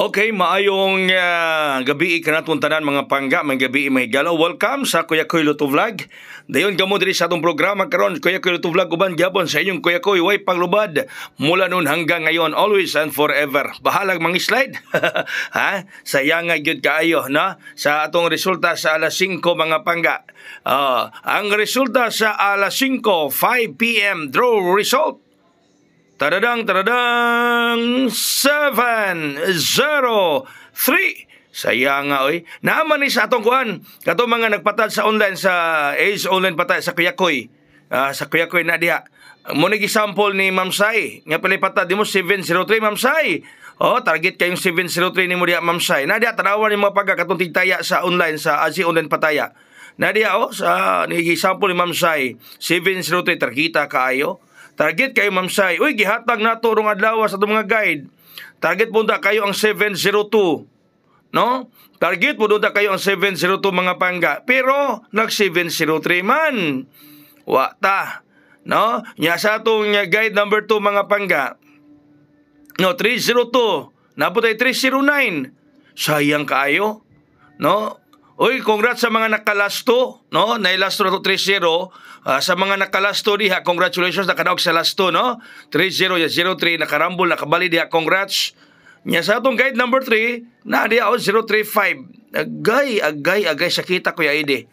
Okay, maayong gabi ka natong tanan mga pangga, may gabi may galaw. Welcome sa Kuya Koy Luto Vlog. Dayon kamo diri sa atong programa karon, Kuya Koy Luto Vlog uban gyapon sa inyong Kuya Koy way paglubad mula noon hanggang ngayon, always and forever. Bahalag mga slide. Ha? Sayang gyud kaayo na sa atong resulta sa alas 5 mga pangga. Ang resulta sa alas 5, 5 PM draw result. Taradang 7-0-3. Sayang nga oy. Naaman ni sa atong kuan. Kato mga nagpatad sa online sa Ace online patay sa Kuya Koy. Sa Kuya Koy na diha. Mo nag sample ni Ma'am Sai. Nga pala patad mo 703 Ma'am Sai. Target kayong 703 ni mo diha Ma'am Sai. Na diha tanawan ni mga pagka katong tigtaya sa online sa Ace online pataya. Na diha sa nigi sample ni Ma'am Sai 703 targeta kaayo. Target kayo Ma'am Sai. Uy, gihatag nato rong adlaw sa itong mga guide. Target punta kayo ang 702. No? Target punta kayo ang 702 mga pangga. Pero, nag-703 man. Wata. No? Nya sa itong guide number 2 mga pangga. No, 302. Naputay 309. Sayang kayo. No? Uy, congrats sa mga nakalasto, no? Nailasto na to 3-0. Sa mga nakalasto diha, congratulations, nakadaog sa lasto, no? 3-0-03, nakarambol, nakabali diha, congrats. Nya sa atong guide number 3, na diha 035. Agay, sakita Kuya Ide.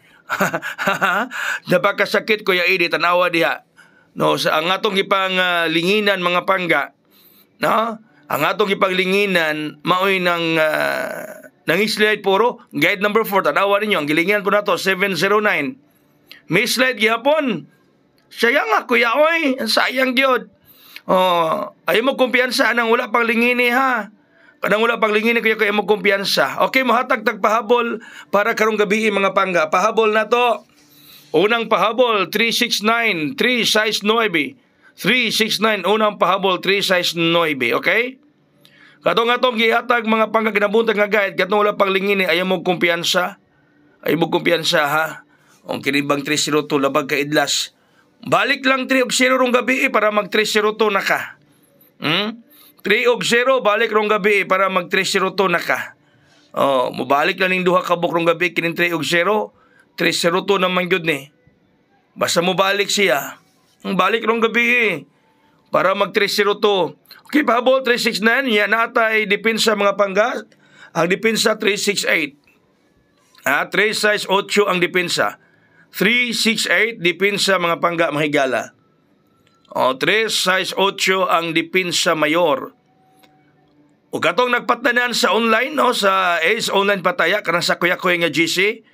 Napakasakit Kuya Ide, tanawa diha. No, sa ang atong ipang linginan mga pangga, no? Ang atong ipanglinginan, maoy ng slide puro, guide number 4, tanawa ninyo, ang gilingan po na to, 709. May slide gihapon. Sayang nga, kuya, oy. Sayang gyud. Ayaw mo kumpiyansa, anang wala pang lingini, ha? Kanang wala pang lingini, kuya, mo kumpiyansa. Okay, mahatag pahabol para karong gabi, mga pangga. Pahabol na to. Unang pahabol, 369, 3 size 9. 369, unang pahabol, 3 size 9, okay? Katong gihatag mga pangga ginabuntag nga guide, katong wala pang lingini, ayaw mo kumpiyansa. Ayaw mo kumpiyansa, ha? Ang kinibang 302, labag ka idlas. Balik lang 3-0 rong gabi para mag 302 na ka. 3-0, balik rong gabi para mag 302 na ka. Mubalik lang ning duha ka buk rong gabi, kinin 3-0, 302 naman yun ni. Basta mo balik siya. Balik rong gabi para mag 302. Okay, pahabol 369, yan natay depensa mga pangga. Ang depensa 368. 3 size 8 ang depensa. 368 depensa mga pangga mahigala. 3 size 8 ang depensa mayor. O katong nagpatanan sa online, no, sa Ace online pataya kanang sa Kuya Koy nga GC.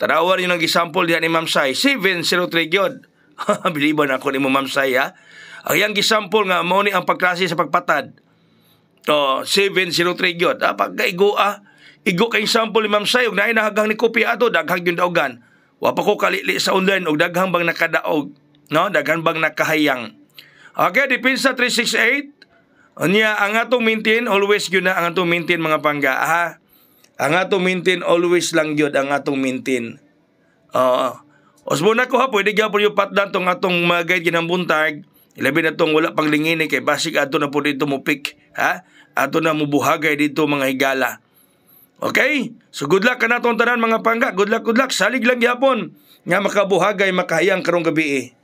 Tanawan niyo ng example diyan ni Ma'am Sai, 703 gyud. Biliban ako ni mo Ma'am Sai, ha. Ang yang gisample nga mo ni ang pagklase sa pagpatad. 703 gyud. Pagkaigo igo kay sample ni Ma'am Sai ug naay nahagang ni kopya ato daghang gyud daogan. Wa pa ko kalili sa online og daghang bang nakadaog, no? Daghang bang nakahayang. Okay, depensa 368. Unya ang atong maintain always gyud na ang atong maintain mga pangga, ha. Ang atong maintain always lang gyud ang atong maintain. Osbon ako ha, pwede gyapon yung patdan tong atong mga guide ginambuntag. Ilabi na itong wala pang lingini kay basig ato na po dito mo pick, ha? Ato na mo buhagay dito mga higala. Okay? So good luck ka na itong tanan mga pangga. Good luck. Salig lang gihapon nga makabuhagay makahayang karong gabi.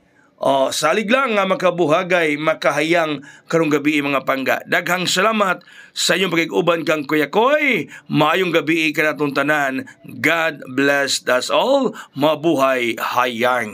Salig lang nga makabuhagay makahayang karong gabi mga pangga. Daghang salamat sa inyong pagig-uban kang Kuya Koy. Maayong gabi ka na itong tanan. God bless us all. Mabuhay hayang.